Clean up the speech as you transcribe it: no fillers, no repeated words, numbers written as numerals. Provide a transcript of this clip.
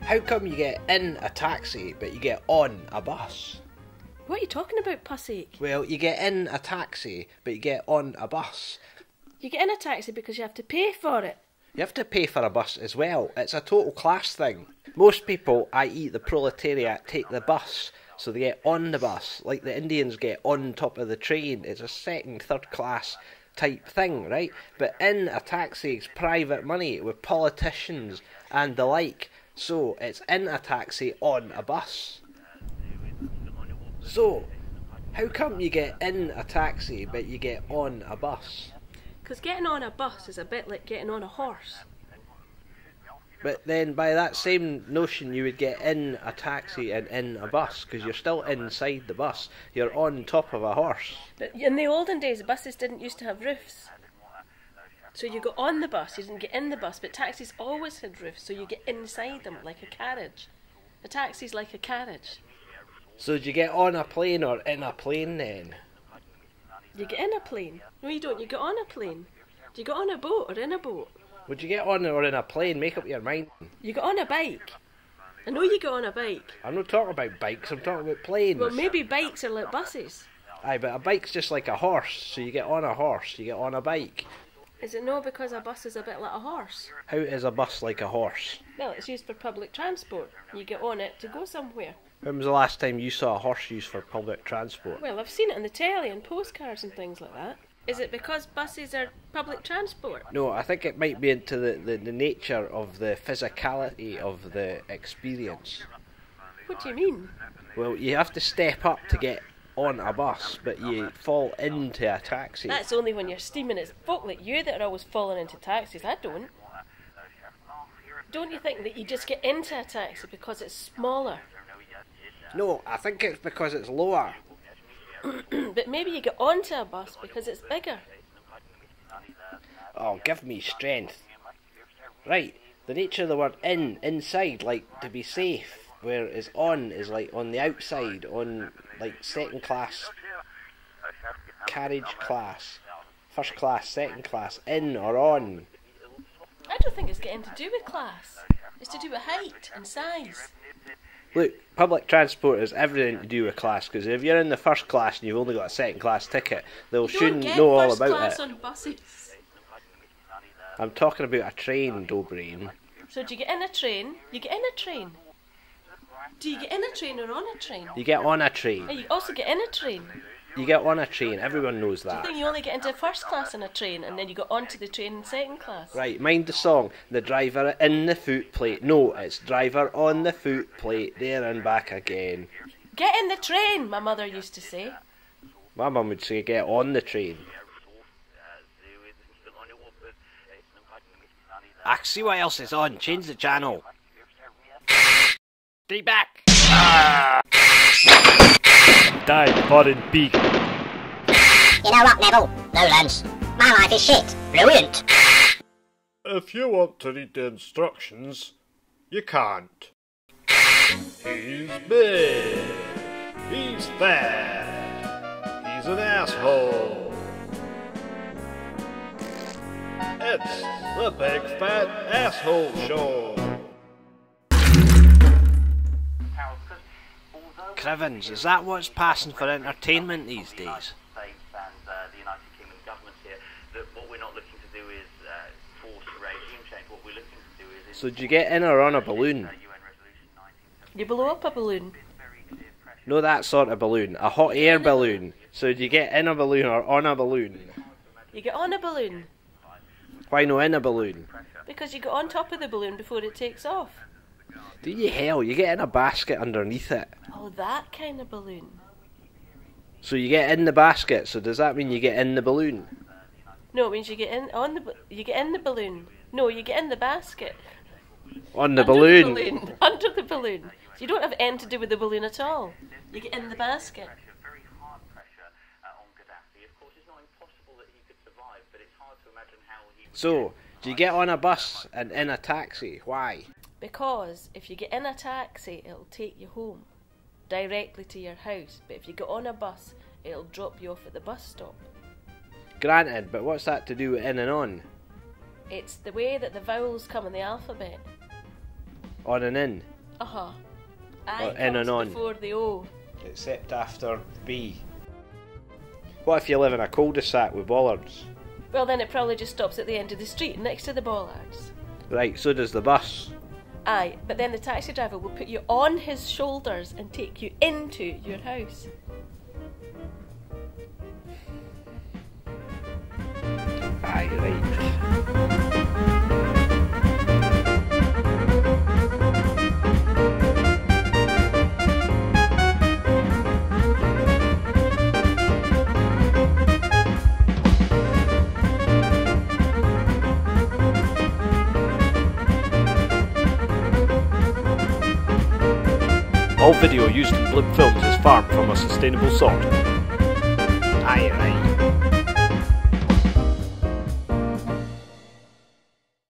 How come you get in a taxi but you get on a bus? What are you talking about, Pusache? Well, you get in a taxi but you get on a bus. You get in a taxi because you have to pay for it. You have to pay for a bus as well. It's a total class thing. Most people, i.e. the proletariat, take the bus, so they get on the bus. Like the Indians get on top of the train. It's a second, third class type thing, right? But in a taxi, it's private money with politicians and the like. So it's in a taxi on a bus. So, how come you get in a taxi but you get on a bus? Because getting on a bus is a bit like getting on a horse. But then by that same notion you would get in a taxi and in a bus, because you're still inside the bus. You're on top of a horse. But in the olden days, buses didn't used to have roofs. So you go on the bus, you didn't get in the bus, but taxis always had roofs, so you get inside them like a carriage. A taxi's like a carriage. So do you get on a plane or in a plane then? You get in a plane. No, you don't. You get on a plane. Do you get on a boat or in a boat? Would you get on or in a plane? Make up your mind. You get on a bike. I know you get on a bike. I'm not talking about bikes, I'm talking about planes. Well, maybe bikes are like buses. Aye, but a bike's just like a horse. So you get on a horse, you get on a bike. Is it no because a bus is a bit like a horse? How is a bus like a horse? Well, it's used for public transport. You get on it to go somewhere. When was the last time you saw a horse used for public transport? Well, I've seen it on the telly and postcards and things like that. Is it because buses are public transport? No, I think it might be into the nature of the physicality of the experience. What do you mean? Well, you have to step up to get on a bus, but you fall into a taxi. That's only when you're steaming. It's folk like you that are always falling into taxis. I don't. Don't you think that you just get into a taxi because it's smaller? No, I think it's because it's lower. But maybe you get onto a bus because it's bigger. Oh, give me strength. Right, the nature of the word inside, like to be safe, whereas on is like on the outside, on like second class, carriage class, first class, second class, in or on. I don't think it's getting to do with class. It's to do with height and size. Look, public transport has everything to do with class, because if you're in the first class and you've only got a second class ticket, they'll soon know all about it. You don't get first class on buses. I'm talking about a train, Dobrain. So do you get in a train? You get in a train. Do you get in a train or on a train? You get on a train. And you also get in a train. You get on a train, everyone knows that. Do you think you only get into first class in a train and then you go onto the train in second class? Right, mind the song. The driver in the foot plate. No, it's driver on the foot plate, there and back again. Get in the train, my mother used to say. My mum would say get on the train. I see what else is on. Change the channel. Stay back. Die, foreign beak. You know what, Neville? Lowlands. My life is shit. Brilliant. If you want to read the instructions, you can't. He's big. He's fat. He's an asshole. It's the Big Fat Asshole Show. Crivens, is that what's passing for entertainment these days? So do you get in or on a balloon? You blow up a balloon. No, that sort of balloon. A hot air balloon. So do you get in a balloon or on a balloon? You get on a balloon. Why no in a balloon? Because you get on top of the balloon before it takes off. Do you hell? You get in a basket underneath it. Oh, that kind of balloon. So you get in the basket. So does that mean you get in the balloon? No, it means you get in on the you get in the balloon. No, you get in the basket. On the Under balloon. The balloon. Under the balloon. So you don't have N to do with the balloon at all. You get in the basket. So, do you get on a bus and in a taxi? Why? Because if you get in a taxi, it'll take you home. Directly to your house. But if you get on a bus, it'll drop you off at the bus stop. Granted, but what's that to do with in and on? It's the way that the vowels come in the alphabet. On and in. Uh-huh. Or I in and on. before the O. Except after B. What if you live in a cul-de-sac with bollards? Well, then it probably just stops at the end of the street, next to the bollards. Right, so does the bus. Aye, but then the taxi driver will put you on his shoulders and take you into your house. Aye, right. All video used in Blip Films is farmed from a sustainable sort.